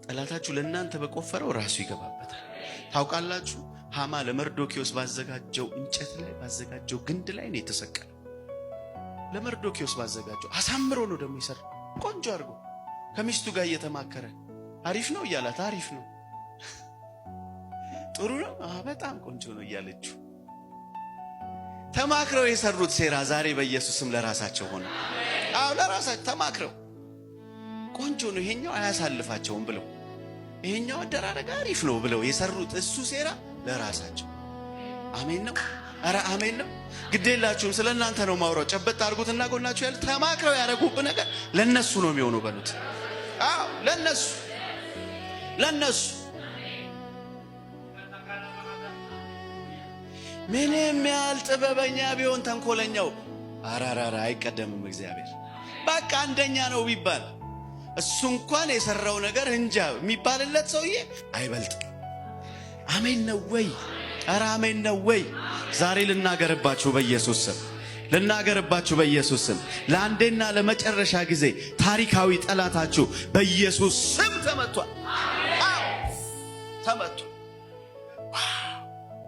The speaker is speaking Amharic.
ጠላታችሁ ለእናንተ በቆፈረው ራሱ ይገባበታል። ታውቃላችሁ ሃማ ለመርዶኪዮስ ባዘጋጀው እንጨት ላይ ባዘጋጀው ግንድ ላይ ነው የተሰቀለው። ለመርዶኪዮስ ባዘጋጀው አሳምሮ ነው ደግሞ ይሰራ ቆንጆ አድርጎ ከሚስቱ ጋር እየተማከረ አሪፍ ነው እያላት አሪፍ ነው ጥሩ ነው በጣም ቆንጆ ነው እያለችው ተማክረው የሰሩት ሴራ ዛሬ በኢየሱስም ለራሳቸው ሆነ። ለራሳቸው ተማክረው ቆንጆ ነው ይሄኛው አያሳልፋቸውም ብለው ይሄኛው አደራረግ አሪፍ ነው ብለው የሰሩት እሱ ሴራ ለራሳቸው። አሜን ነው። አረ አሜን ነው። ግዴላችሁም ስለናንተ ነው ማውራው። ጨበጥ አድርጉትና ጎናችሁ ያለ ተማክረው ያረጉብህ ነገር ለነሱ ነው የሚሆነው በሉት። ለነሱ ምንም ያህል ጥበበኛ ቢሆን ተንኮለኛው አራራራ አይቀደምም እግዚአብሔር። በቃ አንደኛ ነው ቢባል እሱ እንኳን የሰራው ነገር እንጃ የሚባልለት ሰውዬ አይበልጥ። አሜን ነው ወይ? አረ አሜን ነው ወይ? ዛሬ ልናገርባችሁ በኢየሱስ ስም ልናገርባችሁ በኢየሱስ ስም ለአንዴና ለመጨረሻ ጊዜ ታሪካዊ ጠላታችሁ በኢየሱስ ስም ተመቷል። ተመቷል።